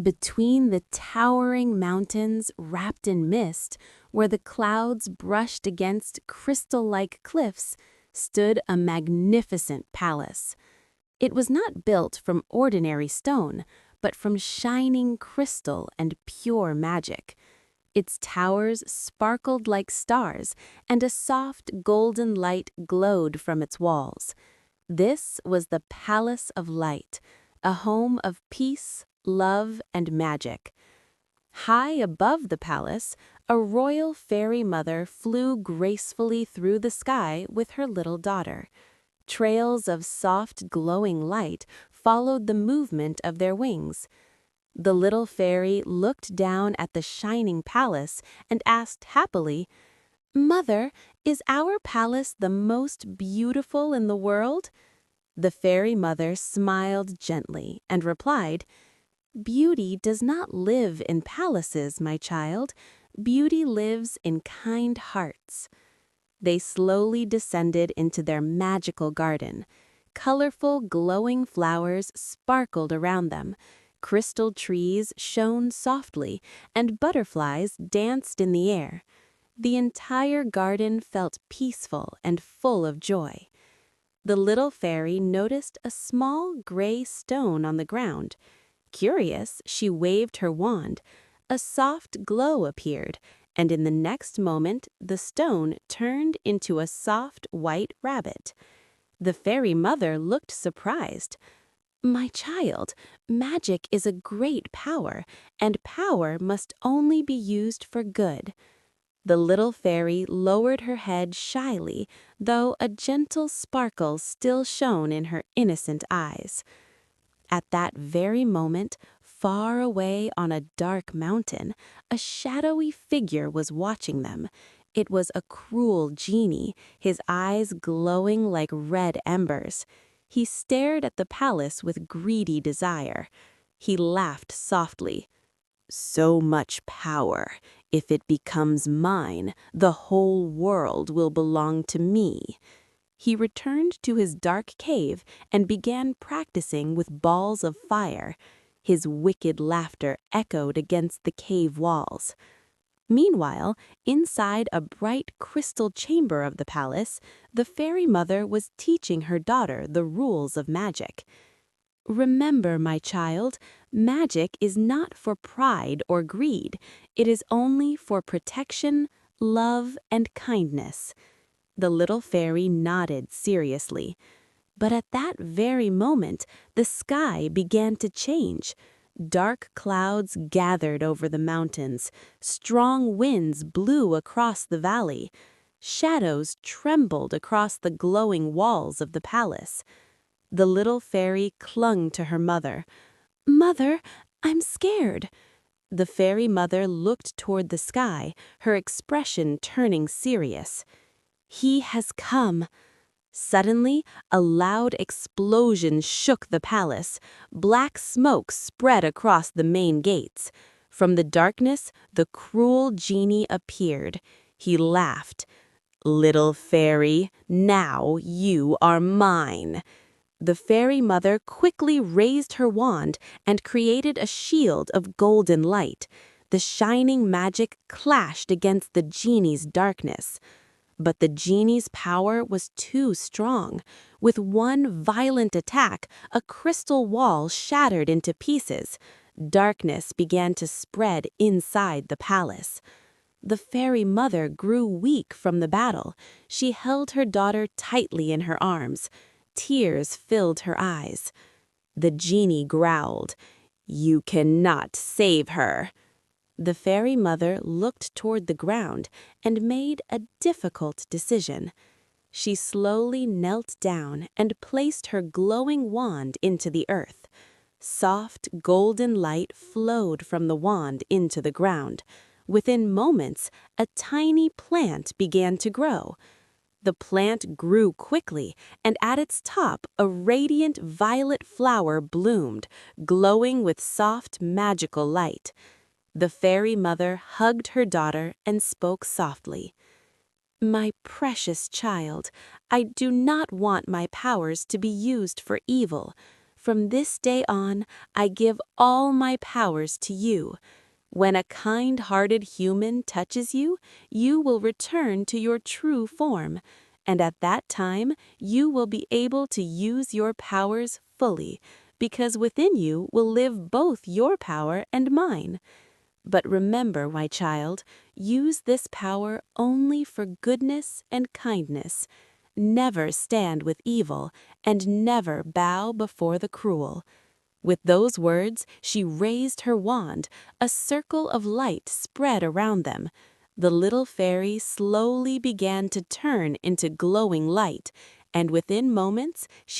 Between the towering mountains wrapped in mist, where the clouds brushed against crystal-like cliffs, stood a magnificent palace. It was not built from ordinary stone, but from shining crystal and pure magic. Its towers sparkled like stars, and a soft golden light glowed from its walls. This was the Palace of Light, a home of peace, love, and magic. High above the palace, a royal fairy mother flew gracefully through the sky with her little daughter. Trails of soft, glowing light followed the movement of their wings. The little fairy looked down at the shining palace and asked happily, "Mother, is our palace the most beautiful in the world?" The fairy mother smiled gently and replied, "Beauty does not live in palaces, my child. Beauty lives in kind hearts." They slowly descended into their magical garden. Colorful, glowing flowers sparkled around them. Crystal trees shone softly, and butterflies danced in the air. The entire garden felt peaceful and full of joy. The little fairy noticed a small gray stone on the ground. Curious, she waved her wand. A soft glow appeared, and in the next moment the stone turned into a soft white rabbit. The fairy mother looked surprised. "My child, magic is a great power, and power must only be used for good." The little fairy lowered her head shyly, though a gentle sparkle still shone in her innocent eyes. At that very moment, far away on a dark mountain, a shadowy figure was watching them. It was a cruel genie, his eyes glowing like red embers. He stared at the palace with greedy desire. He laughed softly. "So much power. If it becomes mine, the whole world will belong to me." He returned to his dark cave and began practicing with balls of fire. His wicked laughter echoed against the cave walls. Meanwhile, inside a bright crystal chamber of the palace, the fairy mother was teaching her daughter the rules of magic. "Remember, my child, magic is not for pride or greed. It is only for protection, love, and kindness." The little fairy nodded seriously. But at that very moment, the sky began to change. Dark clouds gathered over the mountains. Strong winds blew across the valley. Shadows trembled across the glowing walls of the palace. The little fairy clung to her mother. "Mother, I'm scared." The fairy mother looked toward the sky, her expression turning serious. "He has come." Suddenly, a loud explosion shook the palace. Black smoke spread across the main gates. From the darkness, the cruel genie appeared. He laughed. "Little fairy, now you are mine." The fairy mother quickly raised her wand and created a shield of golden light. The shining magic clashed against the genie's darkness. But the genie's power was too strong. With one violent attack, a crystal wall shattered into pieces. Darkness began to spread inside the palace. The fairy mother grew weak from the battle. She held her daughter tightly in her arms. Tears filled her eyes. The genie growled, "You cannot save her." The fairy mother looked toward the ground and made a difficult decision. She slowly knelt down and placed her glowing wand into the earth. Soft, golden light flowed from the wand into the ground. Within moments, a tiny plant began to grow. The plant grew quickly, and at its top, a radiant violet flower bloomed, glowing with soft, magical light. The fairy mother hugged her daughter and spoke softly. "My precious child, I do not want my powers to be used for evil. From this day on, I give all my powers to you. When a kind-hearted human touches you, you will return to your true form, and at that time you will be able to use your powers fully, because within you will live both your power and mine. But remember, my child, use this power only for goodness and kindness. Never stand with evil, and never bow before the cruel. With those words, she raised her wand. A circle of light spread around them. The little fairy slowly began to turn into glowing light, and within moments she